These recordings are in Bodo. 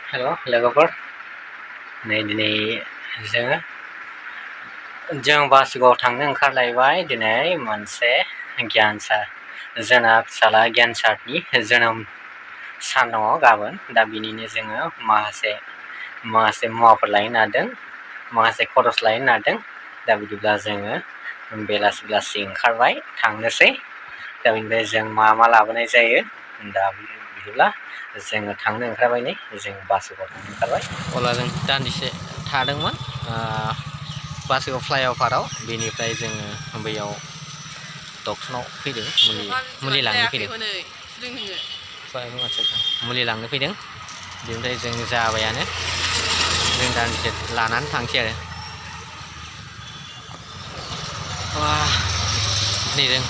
हेल' लोगोफोर नै दिनै जों बासुगावआव थांनो ओंखारलायबाय दिनै मोनसे जोंना फिसाला गियान सारनि जोनोम सान दङ गाबोन दा बिनिनो जोङो माखासे मुवाफोर लायनो नागिरदों माखासे खरस लायनो नागिरदों दा बिदिब्ला जोङो बेलासि ओंखारबाय थांनोसै दा बेनिफ्राय जों मा लाबोनाय जायो दा बिदिब्ला जोङो थांनो ओंखारबाय नै जों बासुगाव थांनो ओंखारबाय अब्ला जों दान्दिसे थादोंमोन बासुगाव फ्लाइअभाराव बेनिफ्राय जोङो बैयाव डक्टरनाव फैदों मुलि लांनो फैदों मुलि लांनो फैदों बेनिफ्राय जों जाबायानो जों दान्दिसे लानानै थांसै आरो नै जों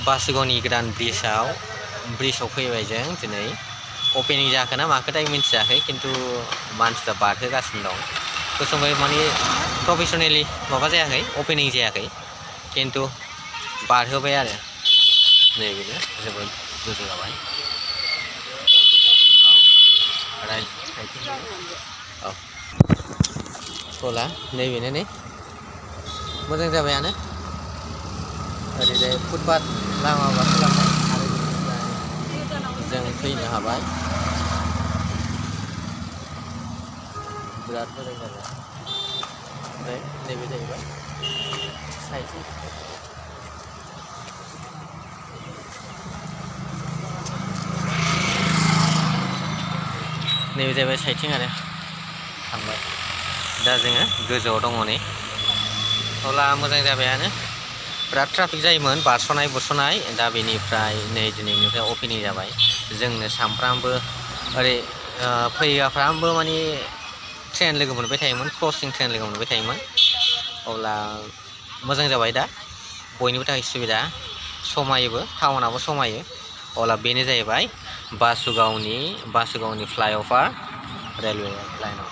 बासुगावनि गोदान ब्रिजआव फैबाय जों दिनै अपेनिं जाखोना माखोथाय मिन्थियाखै खिन्थु मानसिफ्रा बारहोगासिनो दं गुसुङै माने प्रफेसनेलि माबा जायाखै अपेनिं जायाखै खिन्थु बारहोबाय आरो नैबेनो जोबोद गोजौ जाबाय औ स्कुला नैबेनो नै मोजां जाबायानो ओरैजाय फुटपाथ लामा बारस'लांबाय आरो जों फैनो हाबाय बिराद मोजां जाबाय ओमफ्राय नैबे जाहैबाय साइथिं नैबे जाहैबाय साइथिं आरो थांबाय दा जोङो गोजौआव दङ नै अब्ला मोजां जाबायानो बिराद ट्राफिक जायोमोन बारस'नाय दा बेनिफ्राय नै दिनैनिफ्राय अपेनिं जाबाय जोंनो सामफ्रामबो ओरै फैग्राफ्राबो माने ट्रेन लोगो मोनबाय थायोमोन क्रसिं ट्रेन लोगो मोनबाय थायोमोन अब्ला मोजां जाबाय दा बयनिबो थाखाय सुबिदा समायोबो टाउनाबो समायो अब्ला बेनो जाहैबाय बासुगावनि फ्लाइअभार रेलवे लाइनाव